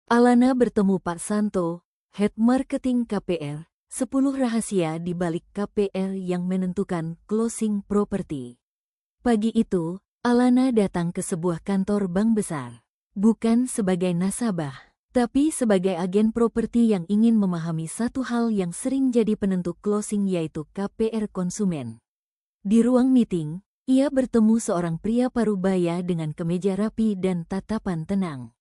Alana bertemu Pak Santo, Head Marketing KPR, 10 rahasia di balik KPR yang menentukan closing properti. Pagi itu, Alana datang ke sebuah kantor bank besar. Bukan sebagai nasabah, tapi sebagai agen properti yang ingin memahami satu hal yang sering jadi penentu closing, yaitu KPR konsumen. Di ruang meeting, ia bertemu seorang pria parubaya dengan kemeja rapi dan tatapan tenang.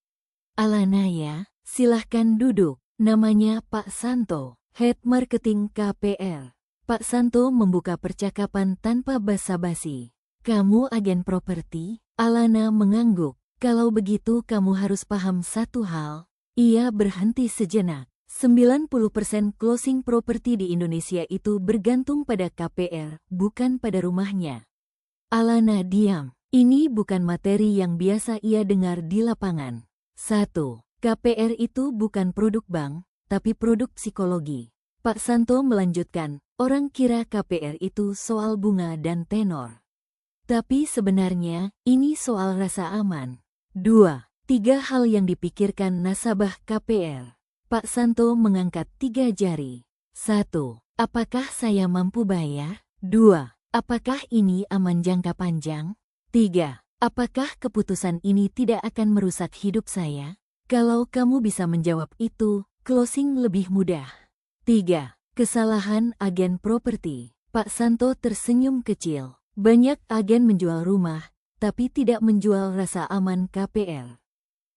"Alana ya, silahkan duduk." Namanya Pak Santo, Head Marketing KPR. Pak Santo membuka percakapan tanpa basa-basi. "Kamu agen properti?" Alana mengangguk. "Kalau begitu kamu harus paham satu hal." Ia berhenti sejenak. 90% closing properti di Indonesia itu bergantung pada KPR, bukan pada rumahnya. Alana diam. Ini bukan materi yang biasa ia dengar di lapangan. 1. KPR itu bukan produk bank, tapi produk psikologi. Pak Santo melanjutkan, orang kira KPR itu soal bunga dan tenor. Tapi sebenarnya, ini soal rasa aman. 2. 3 hal yang dipikirkan nasabah KPR. Pak Santo mengangkat 3 jari. 1. Apakah saya mampu bayar? 2. Apakah ini aman jangka panjang? 3. Apakah keputusan ini tidak akan merusak hidup saya? Kalau kamu bisa menjawab itu, closing lebih mudah. 3. Kesalahan agen properti. Pak Santo tersenyum kecil. Banyak agen menjual rumah, tapi tidak menjual rasa aman KPR.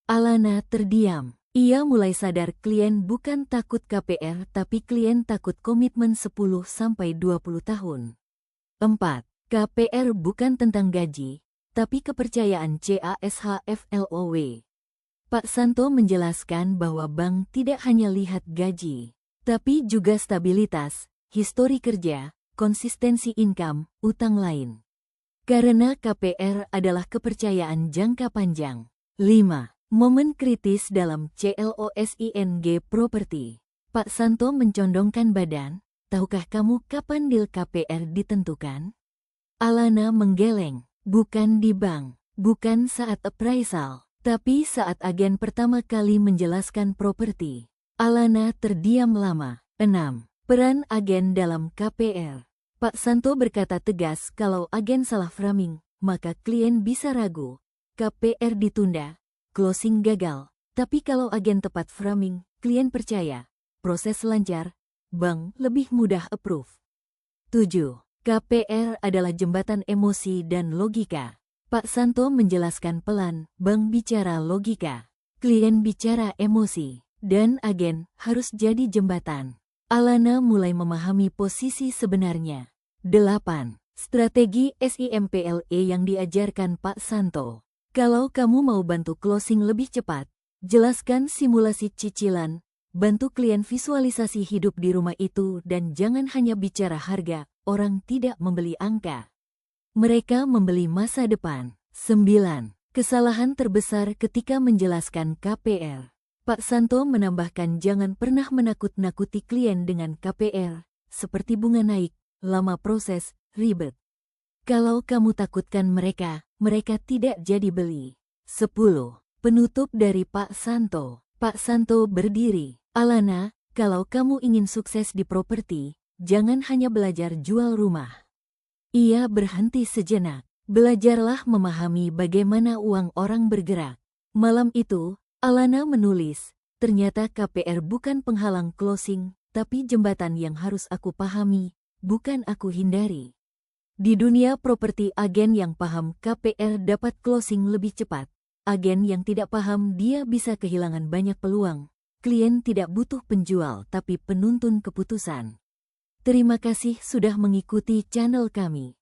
Alana terdiam. Ia mulai sadar klien bukan takut KPR, tapi klien takut komitmen 10-20 tahun. 4. KPR bukan tentang gaji, tapi kepercayaan CASHFLOW. Pak Santo menjelaskan bahwa bank tidak hanya lihat gaji, tapi juga stabilitas, histori kerja, konsistensi income, utang lain. Karena KPR adalah kepercayaan jangka panjang. 5. Momen kritis dalam closing properti. Pak Santo mencondongkan badan. "Tahukah kamu kapan deal KPR ditentukan?" Alana menggeleng. "Bukan di bank, bukan saat appraisal, tapi saat agen pertama kali menjelaskan properti." Alana terdiam lama. 6. Peran agen dalam KPR. Pak Santo berkata tegas, kalau agen salah framing, maka klien bisa ragu. KPR ditunda, closing gagal. Tapi kalau agen tepat framing, klien percaya, proses lancar, bank lebih mudah approve. 7. KPR adalah jembatan emosi dan logika. Pak Santo menjelaskan pelan, bank bicara logika, klien bicara emosi, dan agen harus jadi jembatan. Alana mulai memahami posisi sebenarnya. 8. Strategi SIMPLE yang diajarkan Pak Santo. Kalau kamu mau bantu closing lebih cepat, jelaskan simulasi cicilan, bantu klien visualisasi hidup di rumah itu, dan jangan hanya bicara harga. Orang tidak membeli angka, mereka membeli masa depan. 9. Kesalahan terbesar ketika menjelaskan KPR. Pak Santo menambahkan jangan pernah menakut-nakuti klien dengan KPR, seperti bunga naik, lama proses, ribet. Kalau kamu takutkan mereka, mereka tidak jadi beli. 10. Penutup dari Pak Santo. Pak Santo berdiri. "Alana, kalau kamu ingin sukses di properti, jangan hanya belajar jual rumah." Ia berhenti sejenak. "Belajarlah memahami bagaimana uang orang bergerak." Malam itu, Alana menulis, "Ternyata KPR bukan penghalang closing, tapi jembatan yang harus aku pahami, bukan aku hindari." Di dunia properti, agen yang paham KPR dapat closing lebih cepat. Agen yang tidak paham, dia bisa kehilangan banyak peluang. Klien tidak butuh penjual, tapi penuntun keputusan. Terima kasih sudah mengikuti channel kami.